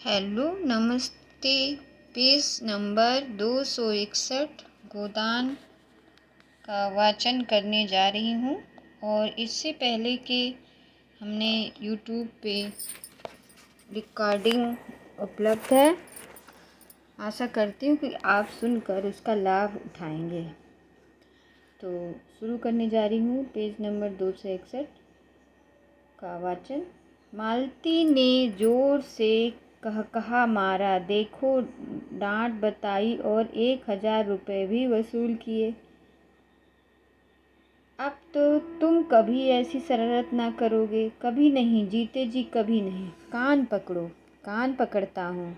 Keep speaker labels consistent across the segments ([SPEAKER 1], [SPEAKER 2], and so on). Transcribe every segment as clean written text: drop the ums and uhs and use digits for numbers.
[SPEAKER 1] Hello नमस्ते। Page number 261 गोदान का वाचन करने जा रही हूँ। और इससे पहले कि हमने यूट्यूब पे रिकॉर्डिंग उपलब्ध है, आशा करती हूँ कि आप सुनकर उसका लाभ उठाएंगे। तो शुरू करने जा रही हूँ पेज नंबर 261 का वाचन। मालती ने जोर से कहा मारा, देखो डांट बताई और 1000 रुपये भी वसूल किए। अब तो तुम कभी ऐसी शरारत ना करोगे, कभी नहीं, जीते जी कभी नहीं। कान पकड़ो। कान पकड़ता हूँ,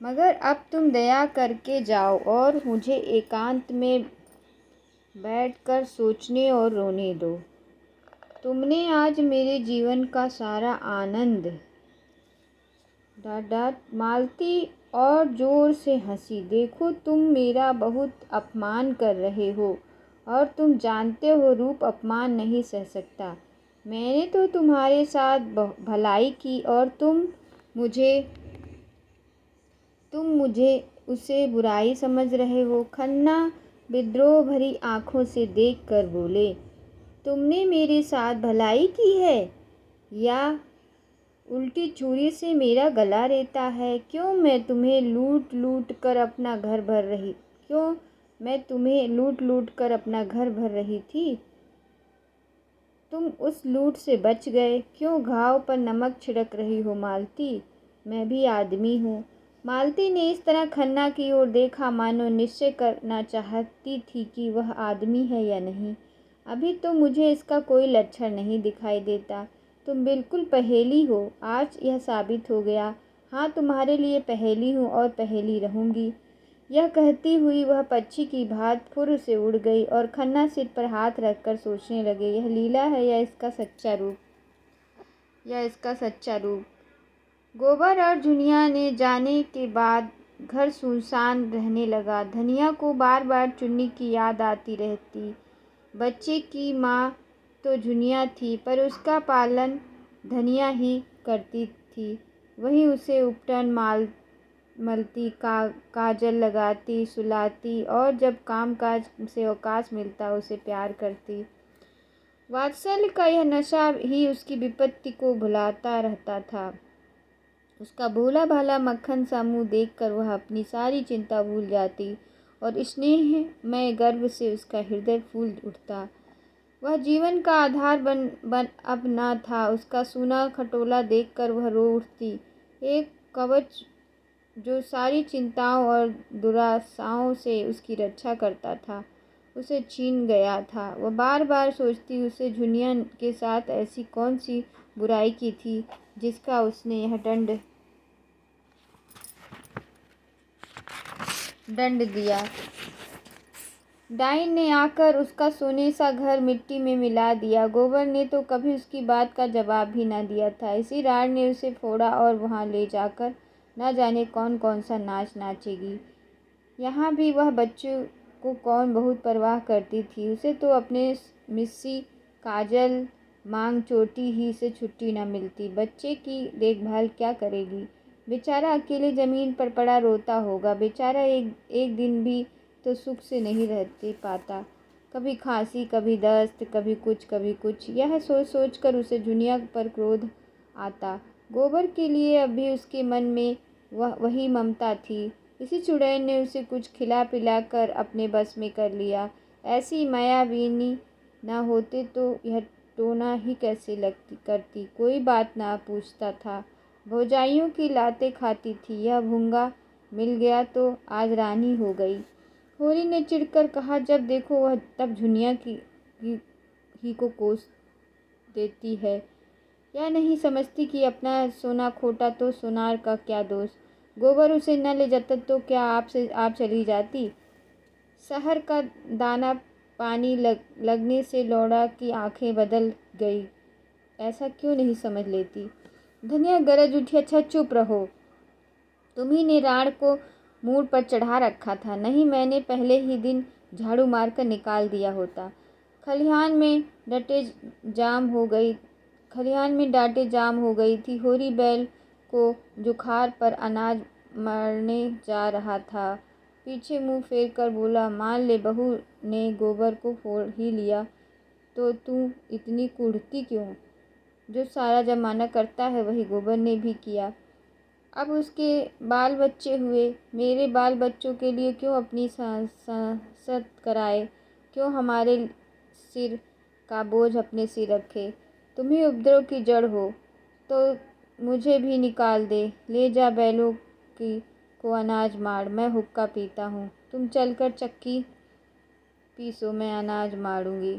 [SPEAKER 1] मगर अब तुम दया करके जाओ और मुझे एकांत में बैठकर सोचने और रोने दो। तुमने आज मेरे जीवन का सारा आनंद। डांट मालती और जोर से हंसी। देखो तुम मेरा बहुत अपमान कर रहे हो और तुम जानते हो रूप अपमान नहीं सह सकता। मैंने तो तुम्हारे साथ भलाई की और तुम मुझे उसे बुराई समझ रहे हो। खन्ना विद्रोह भरी आंखों से देखकर बोले, तुमने मेरे साथ भलाई की है या उल्टी छुरी से मेरा गला रेता है? क्यों मैं तुम्हें लूट लूट कर अपना घर भर रही थी? तुम उस लूट से बच गए। क्यों घाव पर नमक छिड़क रही हो मालती? मैं भी आदमी हूँ। मालती ने इस तरह खन्ना की ओर देखा मानो निश्चय करना चाहती थी कि वह आदमी है या नहीं। अभी तो मुझे इसका कोई लक्षण नहीं दिखाई देता। तुम बिल्कुल पहेली हो, आज यह साबित हो गया। हाँ, तुम्हारे लिए पहेली हूँ और पहेली रहूँगी। यह कहती हुई वह पक्षी की भांति फुर्र से उड़ गई और खन्ना सिर पर हाथ रखकर सोचने लगे, यह लीला है या इसका सच्चा रूप। गोबर और झुनिया ने जाने के बाद घर सुनसान रहने लगा। धनिया को बार बार चुन्नी की याद आती रहती। बच्चे की माँ तो झुनिया थी, पर उसका पालन धनिया ही करती थी। वही उसे उपटन मलती, काजल लगाती, सुलाती और जब कामकाज से अवकाश मिलता उसे प्यार करती। वात्सल्य का यह नशा ही उसकी विपत्ति को भुलाता रहता था। उसका भोला भाला मक्खन सा मुँह देखकर वह अपनी सारी चिंता भूल जाती और स्नेहमय गर्व से उसका हृदय फूल उठता। वह जीवन का आधार बन अब न था। उसका सूना खटोला देखकर वह रो उठती। एक कवच जो सारी चिंताओं और दुराशाओं से उसकी रक्षा करता था, उसे छीन गया था। वह बार बार सोचती, उसे झुनिया के साथ ऐसी कौन सी बुराई की थी जिसका उसने यह दंड दिया। डाइन ने आकर उसका सोने सा घर मिट्टी में मिला दिया। गोबर ने तो कभी उसकी बात का जवाब भी न दिया था। इसी राड ने उसे फोड़ा और वहाँ ले जाकर न जाने कौन कौन सा नाच नाचेगी। यहाँ भी वह बच्चों को कौन बहुत परवाह करती थी। उसे तो अपने मिस्सी काजल मांग चोटी ही से छुट्टी न मिलती। बच्चे की देखभाल क्या करेगी? बेचारा अकेले ज़मीन पर पड़ा रोता होगा। बेचारा एक दिन भी तो सुख से नहीं रहते पाता। कभी खांसी, कभी दस्त, कभी कुछ। यह सोच सोच कर उसे झुनिया पर क्रोध आता। गोबर के लिए अब भी उसके मन में वही ममता थी। इसी चुड़ैल ने उसे कुछ खिला पिला कर अपने बस में कर लिया। ऐसी मायाविनी न होते तो यह टोना ही कैसे करती। कोई बात ना पूछता था। भौजाइयों की लातें खाती थी। यह भूंगा मिल गया तो आज रानी हो गई। होरी ने चिढ़कर कहा, जब देखो वह तब झुनिया ही को कोस देती है। या नहीं समझती कि अपना सोना खोटा तो सोनार का क्या दोष। गोबर उसे न ले जाता तो क्या आप चली जाती? शहर का दाना पानी लगने से लौड़ा की आंखें बदल गई। ऐसा क्यों नहीं समझ लेती? धनिया गरज उठी, अच्छा चुप रहो। तुम्ही ने राण को मूड पर चढ़ा रखा था। नहीं, मैंने पहले ही दिन झाड़ू मारकर निकाल दिया होता। खलिहान में डांटे जाम हो गई थी। होरी बैल को जुखार पर अनाज मरने जा रहा था। पीछे मुंह फेर कर बोला, मान ले बहू ने गोबर को फोड़ ही लिया तो तू इतनी कुढ़ती क्यों? जो सारा जमाना करता है वही गोबर ने भी किया। अब उसके बाल बच्चे हुए, मेरे बाल बच्चों के लिए क्यों अपनी सांसत कराए, क्यों हमारे सिर का बोझ अपने सिर रखे? तुम ही उपद्रव की जड़ हो तो मुझे भी निकाल दे, ले जा बैलों की को अनाज मार, मैं हुक्का पीता हूँ। तुम चलकर चक्की पीसो, मैं अनाज मारूंगी।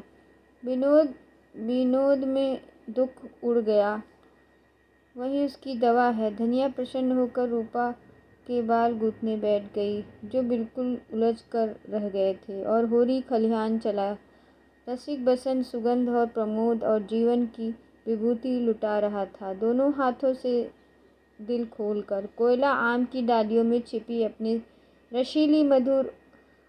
[SPEAKER 1] विनोद में दुख उड़ गया, वही उसकी दवा है। धनिया प्रसन्न होकर रूपा के बाल गूंथने बैठ गई, जो बिल्कुल उलझ कर रह गए थे, और होरी खलिहान चला। रसिक बसंत सुगंध और प्रमोद और जीवन की विभूति लुटा रहा था, दोनों हाथों से दिल खोलकर। कोयला आम की डालियों में छिपी अपनी रसीली मधुर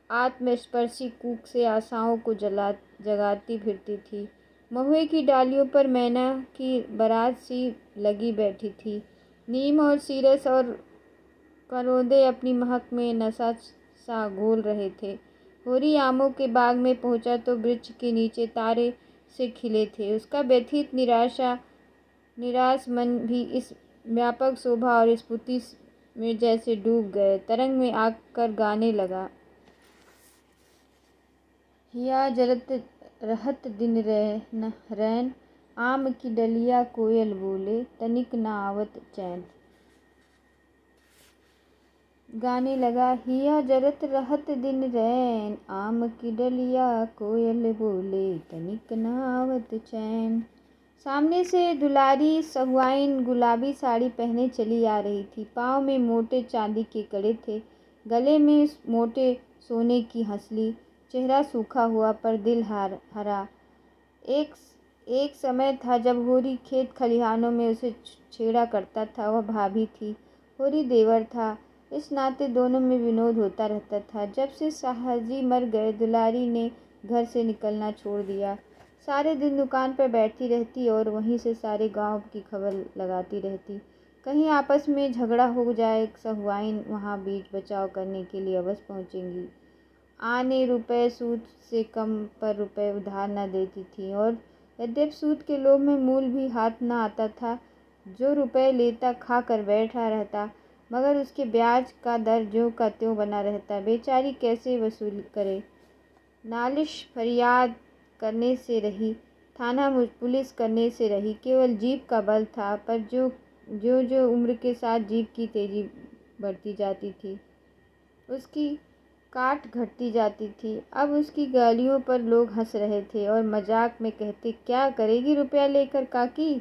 [SPEAKER 1] आत्मस्पर्शी कूक से आशाओं को जगाती फिरती थी। महुए की डालियों पर मैना की बारात सी लगी बैठी थी। नीम और सीरस और करौंदे अपनी महक में नशा सा घोल रहे थे। होरी आमों के बाग में पहुंचा तो वृक्ष के नीचे तारे से खिले थे। उसका व्यथित निराश मन भी इस व्यापक शोभा और स्फूर्ति में जैसे डूब गए। तरंग में आकर गाने लगा, हिया जरत रहत दिन रैन, आम की डलिया कोयल बोले, तनिक न आवत चैन। गाने लगा, हिया जरत रहत दिन रैन, आम की डलिया कोयल बोले, तनिक न आवत चैन। सामने से दुलारी सहुआइन गुलाबी साड़ी पहने चली आ रही थी। पाँव में मोटे चांदी के कड़े थे, गले में मोटे सोने की हंसली। चेहरा सूखा हुआ पर दिल हरा। एक समय था जब होरी खेत खलिहानों में उसे छेड़ा करता था। वह भाभी थी, होरी देवर था। इस नाते दोनों में विनोद होता रहता था। जब से साहजी मर गए, दुलारी ने घर से निकलना छोड़ दिया। सारे दिन दुकान पर बैठी रहती और वहीं से सारे गांव की खबर लगाती रहती। कहीं आपस में झगड़ा हो जाए, सहुआइन वहां बीच बचाव करने के लिए अवश्य पहुंचेंगी। आने रुपए सूद से कम पर रुपए उधार न देती थी, और यद्यप सूद के लोभ में मूल भी हाथ न आता था। जो रुपए लेता खा कर बैठा रहता, मगर उसके ब्याज का दर ज्यों का त्यों बना रहता। बेचारी कैसे वसूल करे? नालिश फरियाद करने से रही, थाना पुलिस करने से रही। केवल जीभ का बल था, पर जो उम्र के साथ जीभ की तेजी बढ़ती जाती थी, उसकी काट घटती जाती थी। अब उसकी गालियों पर लोग हंस रहे थे और मजाक में कहते, क्या करेगी रुपया लेकर काकी?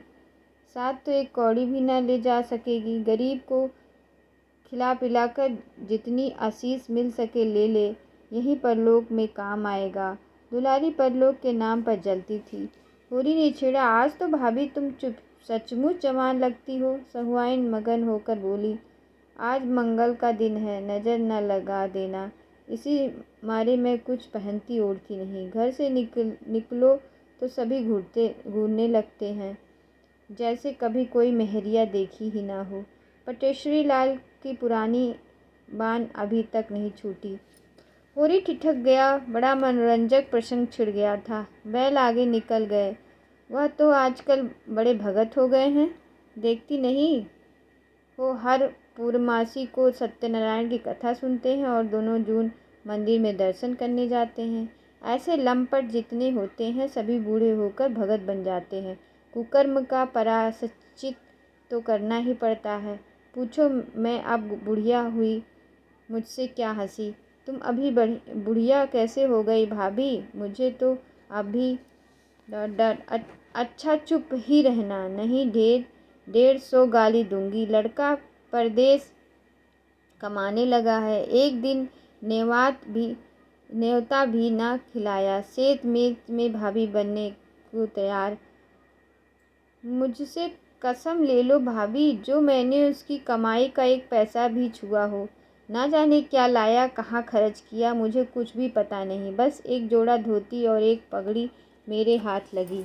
[SPEAKER 1] साथ तो एक कौड़ी भी न ले जा सकेगी। गरीब को खिला पिलाकर जितनी आशीष मिल सके ले ले, यहीं परलोक में काम आएगा। दुलारी परलोक के नाम पर जलती थी। होरी ने छेड़ा, आज तो भाभी तुम सचमुच जवान लगती हो। सहुआइन मगन होकर बोली, आज मंगल का दिन है, नजर न लगा देना। इसी मारे मैं कुछ पहनती ओढ़ती नहीं। घर से निकलो तो सभी घूरने लगते हैं, जैसे कभी कोई मेहरिया देखी ही ना हो। पटेश्वरी लाल की पुरानी बान अभी तक नहीं छूटी। होरी ठिठक गया। बड़ा मनोरंजक प्रसंग छिड़ गया था। बैल आगे निकल गए। वह तो आजकल बड़े भगत हो गए हैं, देखती नहीं हो हर पूर्णमासी को सत्यनारायण की कथा सुनते हैं और दोनों जून मंदिर में दर्शन करने जाते हैं। ऐसे लंपट जितने होते हैं सभी बूढ़े होकर भगत बन जाते हैं। कुकर्म का प्रायश्चित तो करना ही पड़ता है। पूछो, मैं अब बुढ़िया हुई, मुझसे क्या हंसी? तुम अभी बुढ़िया कैसे हो गई भाभी? मुझे तो अभी अच्छा चुप ही रहना, नहीं 150 गाली दूंगी। लड़का परदेश कमाने लगा है, एक दिन न्योता भी ना खिलाया। सेठ में भाभी बनने को तैयार। मुझसे कसम ले लो भाभी, जो मैंने उसकी कमाई का एक पैसा भी छुआ हो। ना जाने क्या लाया, कहाँ खर्च किया, मुझे कुछ भी पता नहीं। बस एक जोड़ा धोती और एक पगड़ी मेरे हाथ लगी।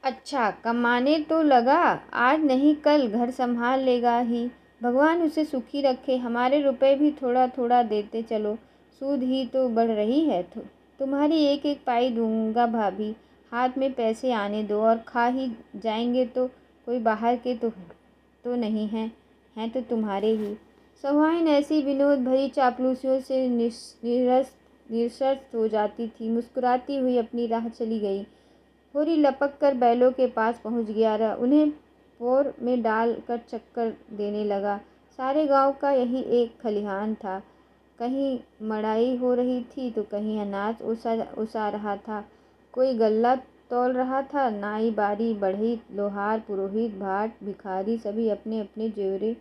[SPEAKER 1] अच्छा कमाने तो लगा, आज नहीं कल घर संभाल लेगा ही। भगवान उसे सुखी रखे। हमारे रुपए भी थोड़ा थोड़ा देते चलो, सूद ही तो बढ़ रही है। तो तुम्हारी एक एक पाई दूंगा भाभी, हाथ में पैसे आने दो। और खा ही जाएंगे तो कोई बाहर के तो नहीं हैं तो तुम्हारे ही। सहुआइन ऐसी विनोद भरी चापलूसियों से निरस्त हो जाती थी। मुस्कुराती हुई अपनी राह चली गई। होरी लपक कर बैलों के पास पहुंच गया। उन्हें पोर में डाल कर चक्कर देने लगा। सारे गांव का यही एक खलिहान था। कहीं मड़ाई हो रही थी तो कहीं अनाज उसा रहा था। कोई गल्ला तौल रहा था। नाई, बारी, बढ़ई, लोहार, पुरोहित, भाट, भिखारी सभी अपने अपने जेवरे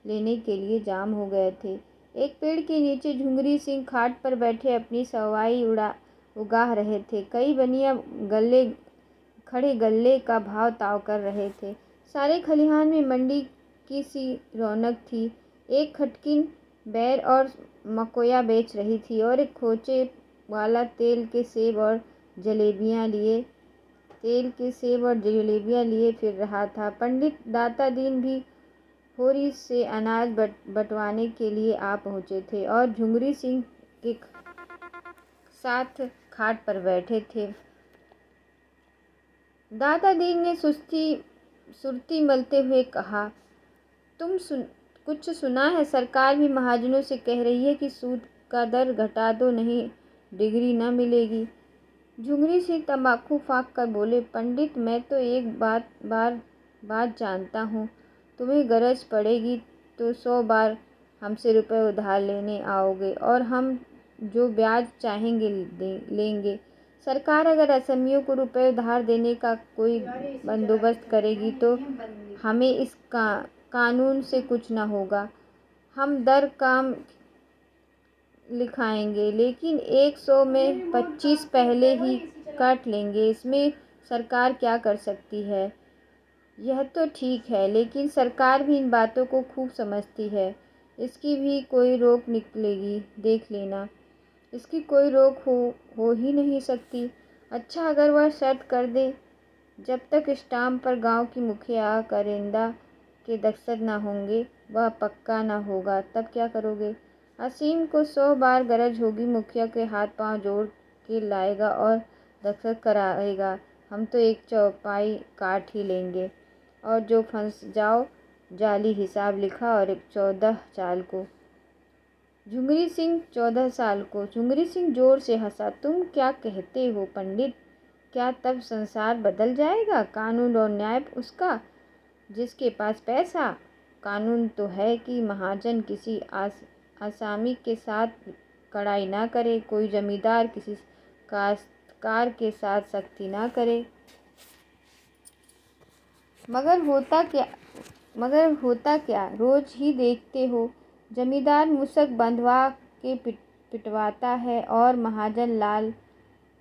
[SPEAKER 1] लेने के लिए जाम हो गए थे। एक पेड़ के नीचे झुंगरी सिंह खाट पर बैठे अपनी सवाई उगाह रहे थे। कई बनिया खड़े गल्ले का भाव ताव कर रहे थे। सारे खलिहान में मंडी की सी रौनक थी। एक खटकिन बैर और मकोया बेच रही थी और एक खोचे वाला तेल के सेब और जलेबियां लिए फिर रहा था। पंडित दाता दीन भी होरी से अनाज बटवाने के लिए आ पहुँचे थे और झुंगरी सिंह के साथ खाट पर बैठे थे। दादा दीन ने सुरती मलते हुए कहा, कुछ सुना है? सरकार भी महाजनों से कह रही है कि सूद का दर घटा दो, नहीं डिग्री न मिलेगी। झुंगरी सिंह तंबाकू फाँक कर बोले, पंडित मैं तो एक बात जानता हूँ। तुम्हें गरज पड़ेगी तो 100 बार हमसे रुपए उधार लेने आओगे और हम जो ब्याज चाहेंगे लेंगे। सरकार अगर असमियों को रुपए उधार देने का कोई बंदोबस्त करेगी तो हमें इस कानून से कुछ न होगा। हम दर काम लिखाएंगे, लेकिन 100 में 25 पहले ही काट लेंगे। इसमें सरकार क्या कर सकती है? यह तो ठीक है, लेकिन सरकार भी इन बातों को खूब समझती है। इसकी भी कोई रोक निकलेगी, देख लेना। इसकी कोई रोक हो ही नहीं सकती। अच्छा अगर वह शर्त कर दे, जब तक स्टाम्प पर गांव की मुखिया करेंदा के दस्तखत न होंगे वह पक्का न होगा, तब क्या करोगे? असीम को 100 बार गरज होगी, मुखिया के हाथ पांव जोड़ के लाएगा और दस्तखत कराएगा। हम तो एक चौपाई काट ही लेंगे और जो फंस जाओ जाली हिसाब लिखा और 14 साल को। झुंगरी सिंह 14 साल को। झुंगरी सिंह जोर से हंसा। तुम क्या कहते हो पंडित? क्या तब संसार बदल जाएगा? कानून और न्याय उसका जिसके पास पैसा। कानून तो है कि महाजन किसी आसामी के साथ कड़ाई ना करे, कोई जमींदार किसी काश्तकार के साथ सख्ती ना करे। मगर होता क्या रोज ही देखते हो। जमींदार मुसक बंधवा के पिटवाता है और महाजन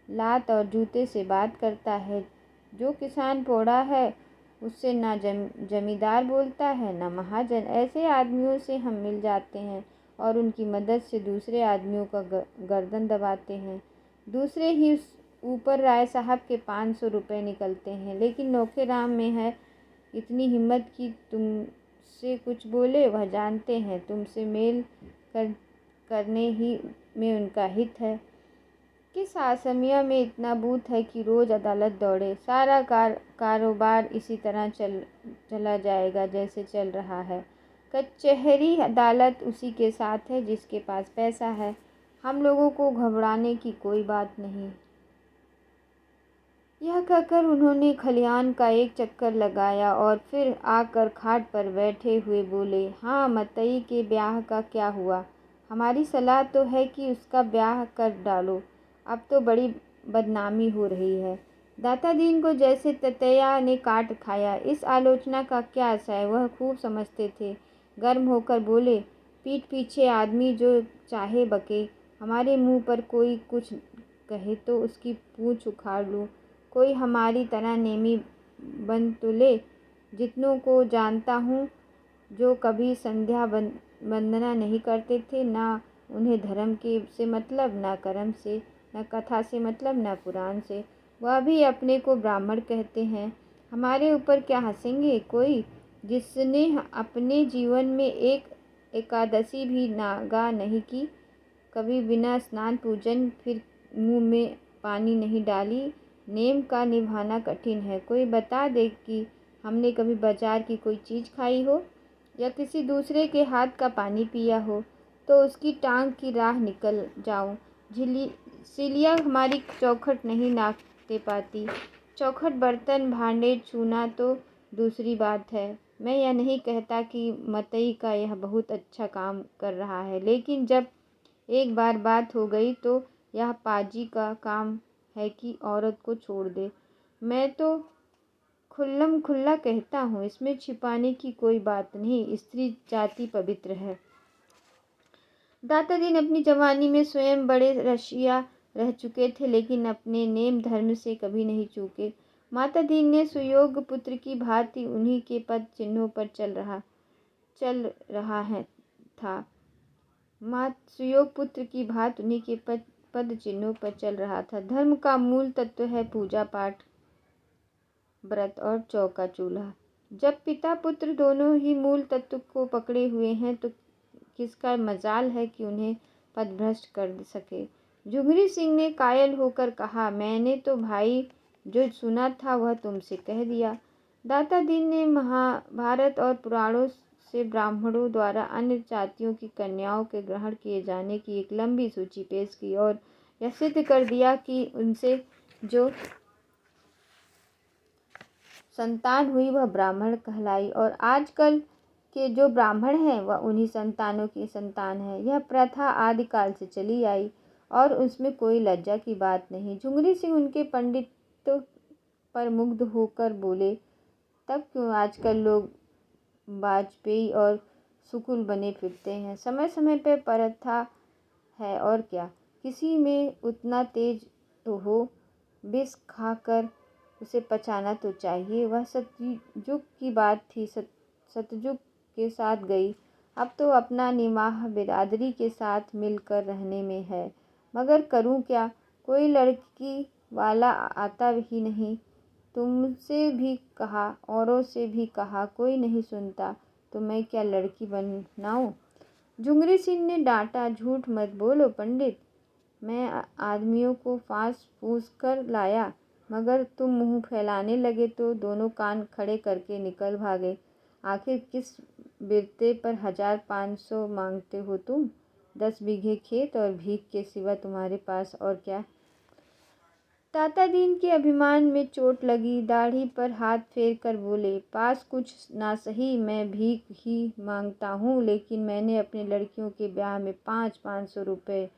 [SPEAKER 1] लात और जूते से बात करता है। जो किसान पोड़ा है उससे ना जमींदार बोलता है ना महाजन। ऐसे आदमियों से हम मिल जाते हैं और उनकी मदद से दूसरे आदमियों का गर्दन दबाते हैं। दूसरे ही ऊपर राय साहब के 500 रुपये निकलते हैं। लेकिन नौखेराम में है इतनी हिम्मत कि तुमसे कुछ बोले। वह जानते हैं तुमसे मेल करने ही में उनका हित है। किस आसमिया में इतना बूथ है कि रोज अदालत दौड़े। सारा कारोबार इसी तरह चला जाएगा जैसे चल रहा है। कचहरी अदालत उसी के साथ है जिसके पास पैसा है। हम लोगों को घबराने की कोई बात नहीं। यह कहकर उन्होंने खलिहान का एक चक्कर लगाया और फिर आकर खाट पर बैठे हुए बोले, हाँ मतई के ब्याह का क्या हुआ? हमारी सलाह तो है कि उसका ब्याह कर डालो। अब तो बड़ी बदनामी हो रही है। दाता दीन को जैसे ततैया ने काट खाया। इस आलोचना का क्या आशय वह खूब समझते थे। गर्म होकर बोले, पीठ पीछे आदमी जो चाहे बके। हमारे मुंह पर कोई कुछ कहे तो उसकी पूंछ उखाड़ लूँ। कोई हमारी तरह नेमी बन तो ले। जितनों को जानता हूँ जो कभी संध्या वंदना नहीं करते थे, ना उन्हें धर्म के से मतलब, ना कर्म से, न कथा से मतलब, न पुराण से। वह भी अपने को ब्राह्मण कहते हैं। हमारे ऊपर क्या हंसेंगे? कोई जिसने अपने जीवन में एक एकादशी भी नागा नहीं की, कभी बिना स्नान पूजन फिर मुंह में पानी नहीं डाली। नेम का निभाना कठिन है। कोई बता दे कि हमने कभी बाजार की कोई चीज़ खाई हो या किसी दूसरे के हाथ का पानी पिया हो तो उसकी टांग की राह निकल जाऊं। झिली सिलिया हमारी चौखट नहीं नापते पाती। चौखट बर्तन भांडे छूना तो दूसरी बात है। मैं यह नहीं कहता कि मतई का यह बहुत अच्छा काम कर रहा है, लेकिन जब एक बार बात हो गई तो यह पाजी का काम है कि औरत को छोड़ दे। मैं तो खुल्लम खुल्ला कहता हूँ, इसमें छिपाने की कोई बात नहीं। स्त्री जाति पवित्र है। दातादीन अपनी जवानी में स्वयं बड़े रशिया रह चुके थे, लेकिन अपने नेम धर्म से कभी नहीं चूके। माता दीन ने सुयोग पुत्र की भांति उन्हीं के पद चिन्हों पर चल रहा है था। सुयोग पुत्र की भांति उन्हीं के पद चिन्हों पर चल रहा था। धर्म का मूल तत्व है पूजा पाठ, व्रत और चौका चूल्हा। जब पिता पुत्र दोनों ही मूल तत्व को पकड़े हुए हैं तो किसका मजाल है कि उन्हें पथभ्रष्ट कर सके। जुगरी सिंह ने कायल होकर कहा, मैंने तो भाई जो सुना था वह तुमसे कह दिया। दाता दीन ने महाभारत और पुराणों से ब्राह्मणों द्वारा अन्य जातियों की कन्याओं के ग्रहण किए जाने की एक लंबी सूची पेश की और यह सिद्ध कर दिया कि उनसे जो संतान हुई वह ब्राह्मण कहलाई और आजकल के जो ब्राह्मण हैं वह उन्हीं संतानों की संतान है। यह प्रथा आदिकाल से चली आई और उसमें कोई लज्जा की बात नहीं। झुंगरी सिंह उनके पंडित पर मुग्ध होकर बोले, तब क्यों आजकल लोग वाजपेयी और सुकुल बने फिरते हैं? समय समय पर प्रथा है और क्या। किसी में उतना तेज तो हो, विष खाकर उसे पचाना तो चाहिए। वह सतयुग की बात थी, सतयुग के साथ गई। अब तो अपना निमाह बिरादरी के साथ मिलकर रहने में है, मगर करूं क्या? कोई लड़की वाला आता ही नहीं। तुमसे भी कहा, औरों से भी कहा, कोई नहीं सुनता, तो मैं क्या लड़की बनाऊं? झुंगरी सिंह ने डांटा, झूठ मत बोलो पंडित, मैं आदमियों को फांस फूस कर लाया, मगर तुम मुंह फैलाने लगे तो दोनों कान खड़े करके निकल भागे। आखिर किस बिरते पर 1500 मांगते हो तुम? 10 बीघे खेत और भीख के सिवा तुम्हारे पास और क्या? दाता दीन के अभिमान में चोट लगी। दाढ़ी पर हाथ फेर कर बोले, पास कुछ ना सही, मैं भीख ही मांगता हूँ, लेकिन मैंने अपने लड़कियों के ब्याह में 500 रुपये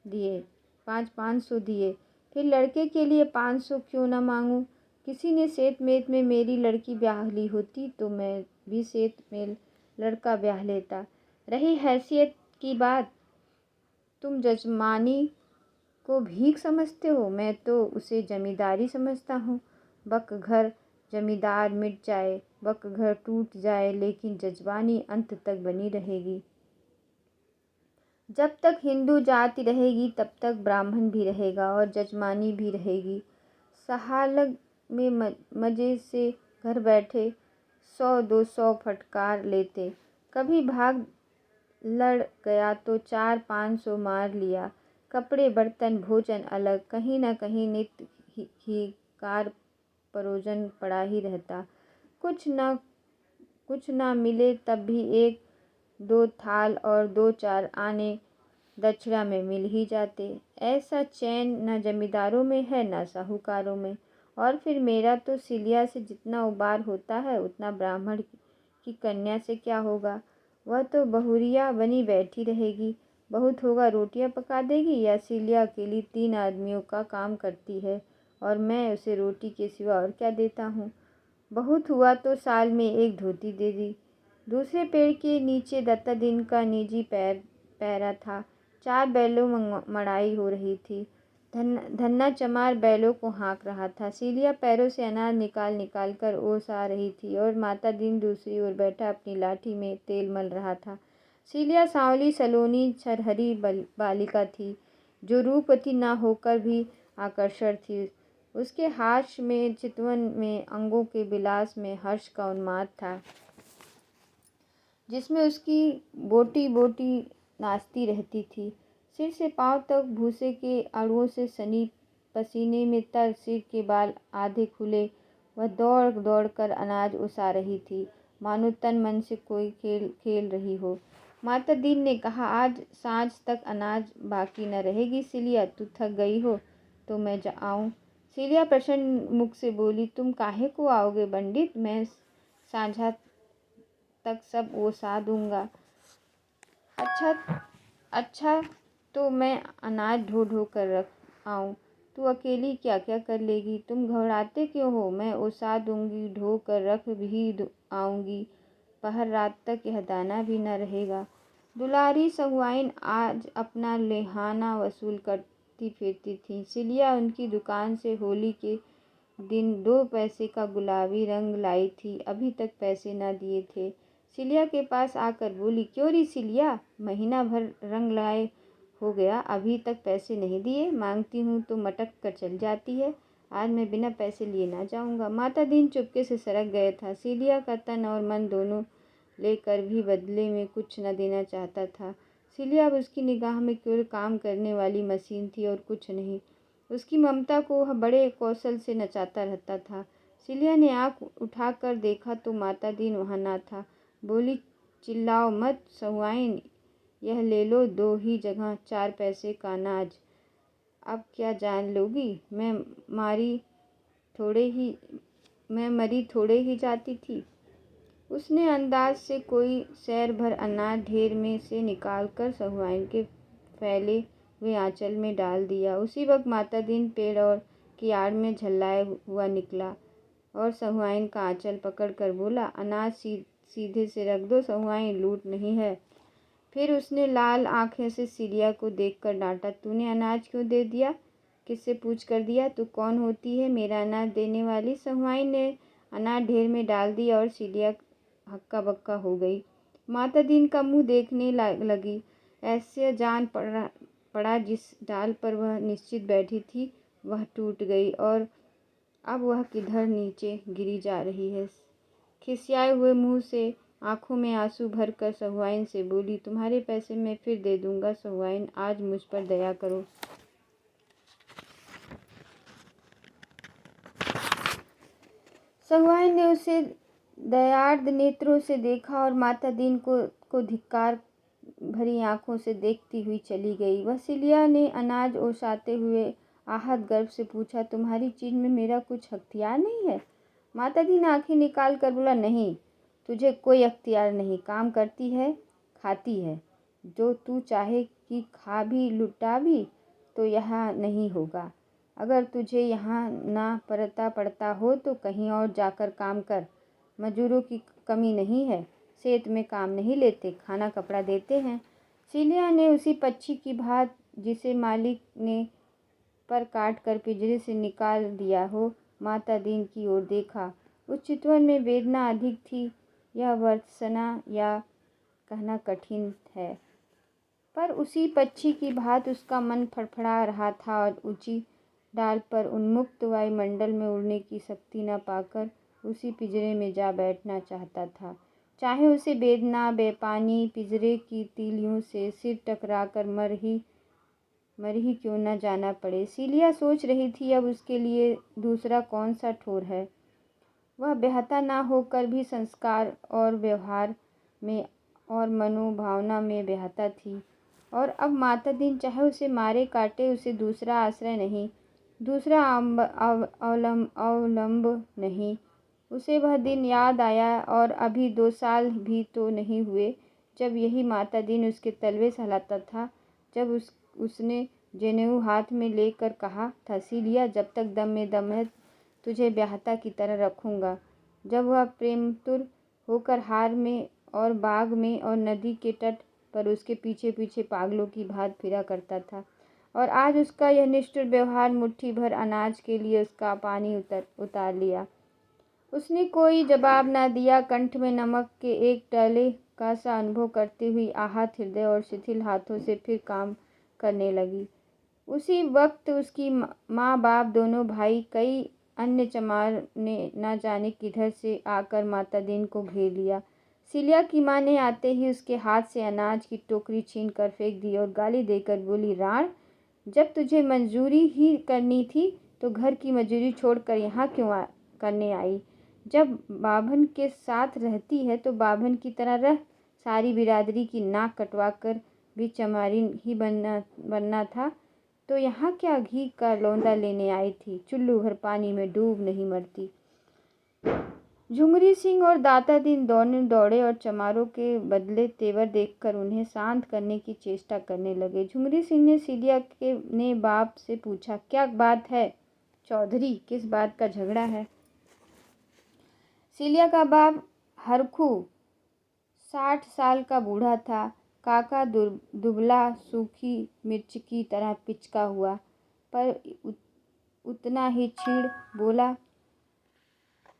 [SPEAKER 1] दिए, 500 दिए, फिर लड़के के लिए 500 क्यों ना मांगूं? किसी ने सेठ मेत में मेरी लड़की ब्याह ली होती तो मैं भी सेठ में लड़का ब्याह लेता। रही हैसियत की बात, तुम जजमानी को भीख समझते हो, मैं तो उसे जमींदारी समझता हूँ। बक घर जमींदार मिट जाए, बक घर टूट जाए, लेकिन जजमानी अंत तक बनी रहेगी। जब तक हिंदू जाति रहेगी तब तक ब्राह्मण भी रहेगा और जजमानी भी रहेगी। सहालग में मजे से घर बैठे 100-200 फटकार लेते। कभी भाग लड़ गया तो 400-500 मार लिया। कपड़े बर्तन भोजन अलग, कहीं ना कहीं नित्य ही कार परोजन पड़ा ही रहता। कुछ ना मिले तब भी 1-2 थाल और 2-4 आने दक्षिणा में मिल ही जाते। ऐसा चैन न जमींदारों में है न साहूकारों में। और फिर मेरा तो सिलिया से जितना उबार होता है उतना ब्राह्मण की कन्या से क्या होगा? वह तो बहुरिया बनी बैठी रहेगी। बहुत होगा रोटियां पका देगी, या सिलिया अकेली 3 आदमियों का काम करती है और मैं उसे रोटी के सिवा और क्या देता हूँ? बहुत हुआ तो साल में 1 धोती दे दी। दूसरे पेड़ के नीचे दत्ता दिन का निजी पैरा था। 4 बैलों में मड़ाई हो रही थी। धन्ना चमार बैलों को हाँक रहा था। सिलिया पैरों से अनाज निकाल कर ओस आ रही थी और माता दिन दूसरी ओर बैठा अपनी लाठी में तेल मल रहा था। सिलिया सांवली सलोनी छरहरी बालिका थी, जो रूपवती ना होकर भी आकर्षक थी। उसके हास्य में, चितवन में, अंगों के विलास में हर्ष का उन्माद था, जिसमें उसकी बोटी बोटी नाचती रहती थी। सिर से पांव तक भूसे के अणुओं से सनी, पसीने में तर, सिर के बाल आधे खुले, वह दौड़ दौड़ कर अनाज उसा रही थी, मानो तन मन से कोई खेल खेल रही हो। माता दीन ने कहा, आज सांझ तक अनाज बाकी न रहेगी सिलिया, तू थक गई हो तो मैं आऊँ? सिलिया प्रसन्न मुख से बोली, तुम काहे को आओगे पंडित, मैं सांझा तक सब ओसा दूंगा। अच्छा तो मैं अनाज ढो ढो कर रख आऊँ, तू अकेली क्या क्या कर लेगी? तुम घबराते क्यों हो? मैं ओसा दूंगी, ढो कर रख भी आऊँगी, पहर रात तक यह दाना भी न रहेगा। दुलारी सहुआइन आज अपना लेहाना वसूल करती फिरती थी। सिलिया उनकी दुकान से होली के दिन 2 पैसे का गुलाबी रंग लाई थी, अभी तक पैसे न दिए थे। सिलिया के पास आकर बोली, क्यों री सिलिया, महीना भर रंग लाए हो गया, अभी तक पैसे नहीं दिए? मांगती हूँ तो मटक कर चल जाती है, आज मैं बिना पैसे लिए ना जाऊँगा। माता दीन चुपके से सरक गया था। सिलिया का तन और मन दोनों लेकर भी बदले में कुछ न देना चाहता था। सिलिया अब उसकी निगाह में केवल काम करने वाली मशीन थी और कुछ नहीं। उसकी ममता को वह बड़े कौशल से नचाता रहता था। सिलिया ने आँख उठाकर देखा तो माता दीन वहाँ ना था। बोली, चिल्लाओ मत सहुआइन, यह ले लो 2 ही जगह 4 पैसे का अनाज। अब क्या जान लोगी, मैं मरी थोड़े ही जाती थी। उसने अंदाज से कोई सैर भर अनाज ढेर में से निकालकर सहुआइन के फैले हुए आंचल में डाल दिया। उसी वक्त माता दीन पेड़ और की आड़ में झल्लाए हुआ निकला और सहुआइन का आंचल पकड़कर बोला, अनाज सीधे से रख दो सहुआइन, लूट नहीं है। फिर उसने लाल आंखें से सिलिया को देखकर डांटा, तूने अनाज क्यों दे दिया? किससे पूछ कर दिया? तू कौन होती है मेरा अनाज देने वाली? सहुआइन ने अनाज ढेर में डाल दिया और सिलिया हक्का बक्का हो गई। माता दीन का मुंह देखने लगी। ऐसे जान पड़ा जिस डाल पर वह निश्चित बैठी थी वह टूट गई और अब वह किधर नीचे गिरी जा रही है। खिसियाए हुए मुंह से आंखों में आंसू भरकर सहुआइन से बोली, तुम्हारे पैसे मैं फिर दे दूंगा सहुआइन, आज मुझ पर दया करो। सहुआइन ने उसे दयार्द नेत्रों से देखा और माता दीन को धिक्कार भरी आंखों से देखती हुई चली गई। वह सिलिया ने अनाज ओसाते हुए आहत गर्भ से पूछा, तुम्हारी चीज में मेरा कुछ अख्तियार नहीं है? माता दीन आंखें निकाल कर बोला, नहीं, तुझे कोई अख्तियार नहीं, काम करती है, खाती है, जो तू चाहे कि खा भी लुटा भी तो यहाँ नहीं होगा। अगर तुझे यहाँ ना पड़ता हो तो कहीं और जाकर काम कर, मजदूरों की कमी नहीं है, खेत में काम नहीं लेते, खाना कपड़ा देते हैं। सिलिया ने उसी पक्षी की भांति जिसे मालिक ने पर काट कर पिंजरे से निकाल दिया हो, माता दीन की ओर देखा। उस चितवन में वेदना अधिक थी, यह वर्णना या कहना कठिन है, पर उसी पक्षी की भांति उसका मन फड़फड़ा रहा था और ऊंची डाल पर उन्मुक्त वायुमंडल में उड़ने की शक्ति न पाकर उसी पिंजरे में जा बैठना चाहता था, चाहे उसे वेदना बेपानी पिंजरे की तीलियों से सिर टकराकर मर ही क्यों न जाना पड़े। सिलिया सोच रही थी, अब उसके लिए दूसरा कौन सा ठोर है। वह ब्याहता ना होकर भी संस्कार और व्यवहार में और मनोभावना में ब्याहता थी, और अब माता दीन चाहे उसे मारे काटे, उसे दूसरा आश्रय नहीं, दूसरा अवलंब नहीं। उसे वह दिन याद आया, और अभी 2 साल भी तो नहीं हुए जब यही माता दीन उसके तलवे सहलाता था, जब उसने जनेऊ हाथ में लेकर कहा था, सिलिया, जब तक दम में दम है तुझे ब्याहता की तरह रखूँगा। जब वह प्रेमतुर होकर हार में और बाग में और नदी के तट पर उसके पीछे पीछे पागलों की भांति फिरा करता था, और आज उसका यह निष्ठुर व्यवहार मुट्ठी भर अनाज के लिए उसका पानी उतार लिया। उसने कोई जवाब न दिया, कंठ में नमक के एक टले का सा अनुभव करती हुई आहत हृदय और शिथिल हाथों से फिर काम करने लगी। उसी वक्त उसकी माँ बाप दोनों भाई कई अन्य चमार ने न जाने किधर से आकर माता दीन को घेर लिया। सिलिया की माँ ने आते ही उसके हाथ से अनाज की टोकरी छीन कर फेंक दी और गाली देकर बोली, राण, जब तुझे मंजूरी ही करनी थी तो घर की मजूरी छोड़कर यहाँ क्यों करने आई? जब बाभन के साथ रहती है तो बाभन की तरह रह। सारी बिरादरी की नाक कटवा कर भी चमारी ही बनना था तो यहाँ क्या घी का लौंदा लेने आई थी? चुल्लू भर पानी में डूब नहीं मरती। झुंगरी सिंह और दाता दीन दोनों दौड़े और चमारों के बदले तेवर देखकर उन्हें शांत करने की चेष्टा करने लगे। झुंगरी सिंह ने सिलिया ने बाप से पूछा, क्या बात है चौधरी, किस बात का झगड़ा है? सिलिया का बाप हरखू 60 साल का बूढ़ा था। काका दुबला सूखी मिर्च की तरह पिचका हुआ, पर उतना ही छीड़ बोला,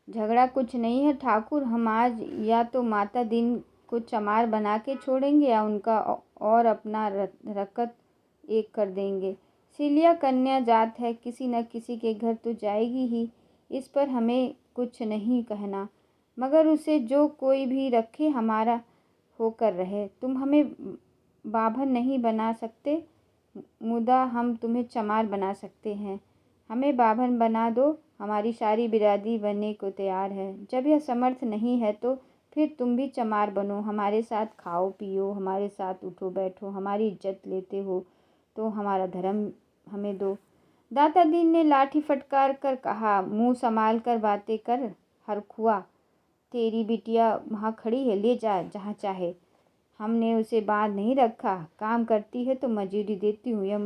[SPEAKER 1] झगड़ा कुछ नहीं है ठाकुर, हम आज या तो माता दीन को चमार बना के छोड़ेंगे या उनका और अपना रकत एक कर देंगे। सिलिया कन्या जात है, किसी न किसी के घर तो जाएगी ही, इस पर हमें कुछ नहीं कहना, मगर उसे जो कोई भी रखे हमारा होकर रहे। तुम हमें बाभन नहीं बना सकते, मुदा हम तुम्हें चमार बना सकते हैं। हमें बाभन बना दो, हमारी सारी बिरादरी बनने को तैयार है। जब यह समर्थ नहीं है तो फिर तुम भी चमार बनो, हमारे साथ खाओ पियो, हमारे साथ उठो बैठो, हमारी इज्जत लेते हो तो हमारा धर्म हमें दो। दाता दीन ने लाठी फटकार कर कहा, मुंह संभाल कर बातें कर हरखुआ, तेरी बिटिया वहाँ खड़ी है, ले जा जहाँ चाहे। हमने उसे बांध नहीं रखा, काम करती है तो मजूरी देती हूँ, यह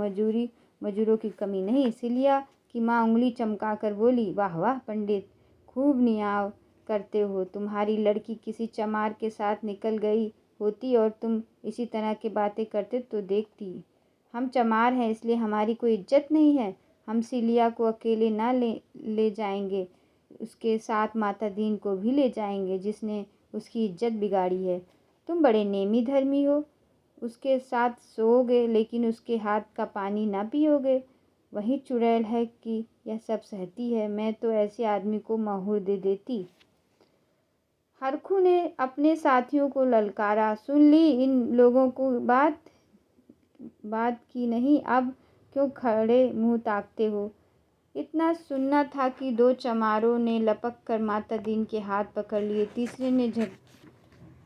[SPEAKER 1] मजूरों की कमी नहीं। सिलिया की माँ उंगली चमका कर बोली, वाह वाह पंडित, खूब नियाव करते हो। तुम्हारी लड़की किसी चमार के साथ निकल गई होती और तुम इसी तरह की बातें करते तो देखती। हम चमार हैं इसलिए हमारी कोई इज्जत नहीं है। हम सिलिया को अकेले ना ले जाएंगे, उसके साथ माता दीन को भी ले जाएंगे जिसने उसकी इज्जत बिगाड़ी है। तुम बड़े नेमी धर्मी हो, उसके साथ सोओगे लेकिन उसके हाथ का पानी ना पियोगे। वही चुड़ैल है कि यह सब सहती है, मैं तो ऐसे आदमी को मोहर दे देती। हरखू ने अपने साथियों को ललकारा, सुन ली इन लोगों को बात की नहीं, अब क्यों खड़े मुंह ताकते हो? इतना सुनना था कि दो चमारों ने लपक कर माता दीन के हाथ पकड़ लिए।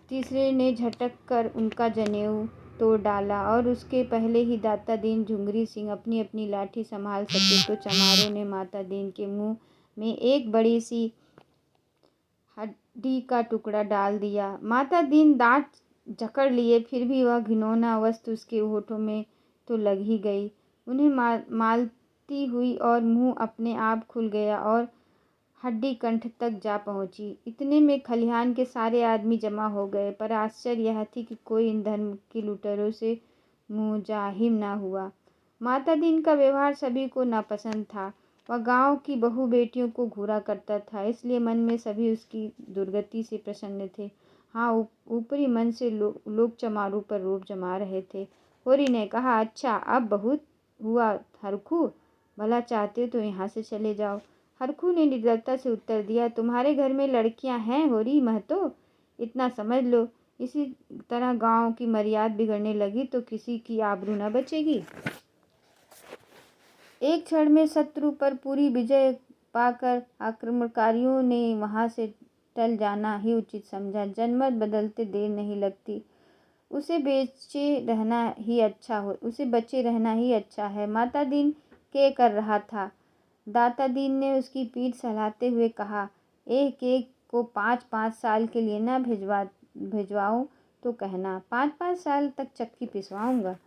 [SPEAKER 1] तीसरे ने झटक कर उनका जनेऊ तोड़ डाला और उसके पहले ही दाता दीन झुंगरी सिंह अपनी अपनी लाठी संभाल सके तो चमारों ने माता दीन के मुंह में एक बड़ी सी हड्डी का टुकड़ा डाल दिया। माता दीन दांत जकड़ लिए, फिर भी वह घिनौना वस्तु उसके होठों में तो लग ही गई। उन्हें मालती हुई और मुंह अपने आप खुल गया और हड्डी कंठ तक जा पहुंची। इतने में खलिहान के सारे आदमी जमा हो गए, पर आश्चर्य यह थी कि कोई इन धर्म की लुटेरों से मुजाहिम ना हुआ। माता दीन का व्यवहार सभी को नापसंद था। वह गांव की बहू बेटियों को घूरा करता था, इसलिए मन में सभी उसकी दुर्गति से प्रसन्न थे। हाँ, ऊपरी मन से लोग चमारों पर रोब जमा रहे थे। होरी ने कहा, अच्छा अब बहुत हुआ हरखू, भला चाहते तो यहाँ से चले जाओ। हरखू ने निर्दयता से उत्तर दिया, तुम्हारे घर में लड़कियां हैं होरी महतो, इतना समझ लो। इसी तरह गांव की मर्यादा बिगड़ने लगी तो किसी की आबरू न बचेगी। एक क्षण में शत्रु पर पूरी विजय पाकर आक्रमणकारियों ने वहां से टल जाना ही उचित समझा। जनमत बदलते देर नहीं लगती, उसे बचे रहना ही अच्छा है। माता दीन क्या कर रहा था? दाता दीन ने उसकी पीठ सहलाते हुए कहा, एक को 5-5 साल के लिए ना भिजवाऊं तो कहना, 5-5 साल तक चक्की पिसवाऊंगा।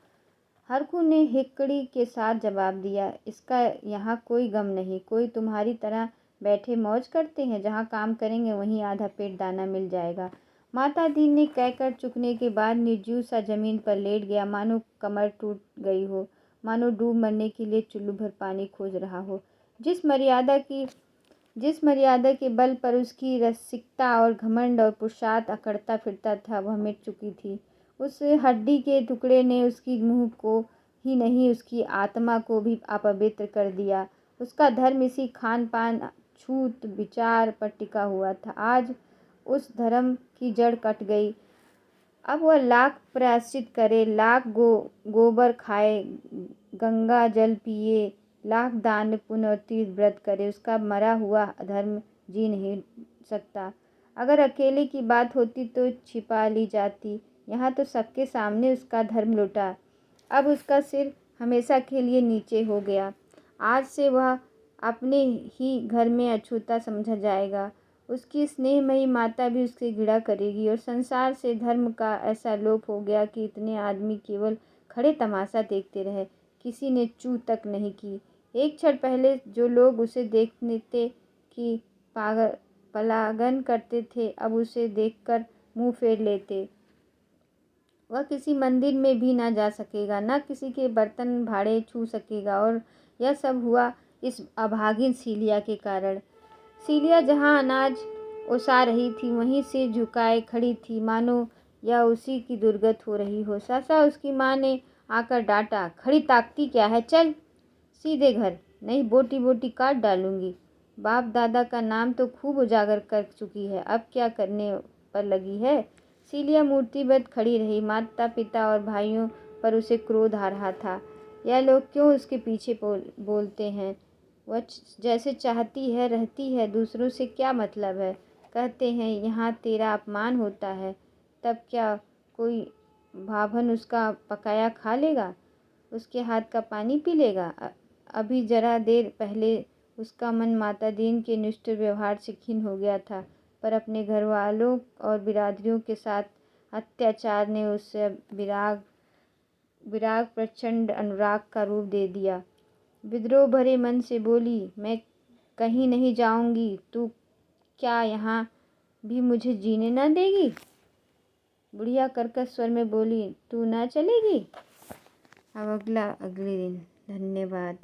[SPEAKER 1] हरखू ने हिकड़ी के साथ जवाब दिया, इसका यहाँ कोई गम नहीं, कोई तुम्हारी तरह बैठे मौज करते हैं, जहाँ काम करेंगे वहीं आधा पेट दाना मिल जाएगा। माता दीन ने कहकर चुकने के बाद निर्जीव सा जमीन पर लेट गया, मानो कमर टूट गई हो, मानो डूब मरने के लिए चुल्लू भर पानी खोज रहा हो। जिस मर्यादा के बल पर उसकी रसिकता और घमंड और पुरुषार्थ अकड़ता फिरता था, वह मिट चुकी थी। उस हड्डी के टुकड़े ने उसकी मुंह को ही नहीं उसकी आत्मा को भी अपवित्र कर दिया। उसका धर्म इसी खान पान छूत विचार पर टिका हुआ था। आज उस धर्म की जड़ कट गई। अब वह लाख प्रायश्चित करे, लाख गोबर खाए, गंगा जल पिए, लाख दान पुण्य और तीर्थ व्रत करे, उसका मरा हुआ धर्म जी नहीं सकता। अगर अकेले की बात होती तो छिपा ली जाती, यहाँ तो सबके सामने उसका धर्म लुटा। अब उसका सिर हमेशा के लिए नीचे हो गया। आज से वह अपने ही घर में अछूता समझा जाएगा। उसकी स्नेहमयी माता भी उससे घृणा करेगी और संसार से धर्म का ऐसा लोप हो गया कि इतने आदमी केवल खड़े तमाशा देखते रहे, किसी ने चू तक नहीं की। एक क्षण पहले जो लोग उसे देखते कि पलायन करते थे, अब उसे देखकर मुंह फेर लेते। वह किसी मंदिर में भी ना जा सकेगा, ना किसी के बर्तन भाड़े छू सकेगा। और यह सब हुआ इस अभागिन सीलिया के कारण। सीलिया जहाँ अनाज ओसा रही थी वहीं सिर झुकाए खड़ी थी, मानो यह उसी की दुर्गत हो रही हो। सहसा उसकी माँ ने आकर डांटा, खड़ी ताकती क्या है, चल सीधे घर, नहीं बोटी बोटी काट डालूंगी। बाप दादा का नाम तो खूब उजागर कर चुकी है, अब क्या करने पर लगी है। सीलिया मूर्तिवत खड़ी रही। माता पिता और भाइयों पर उसे क्रोध आ रहा था। यह लोग क्यों उसके पीछे बोलते हैं। वह जैसे चाहती है रहती है, दूसरों से क्या मतलब है। कहते हैं यहाँ तेरा अपमान होता है, तब क्या कोई भाभन उसका पकाया खा लेगा, उसके हाथ का पानी पी लेगा। अभी जरा देर पहले उसका मन माता दीन के निष्ठुर व्यवहार से खिन्न हो गया था, पर अपने घर वालों और बिरादरियों के साथ अत्याचार ने उससे विराग प्रचंड अनुराग का रूप दे दिया। विद्रोह भरे मन से बोली, मैं कहीं नहीं जाऊंगी, तू क्या यहाँ भी मुझे जीने न देगी। बुढ़िया कर्कश स्वर में बोली, तू न चलेगी। अब अगले दिन। धन्यवाद।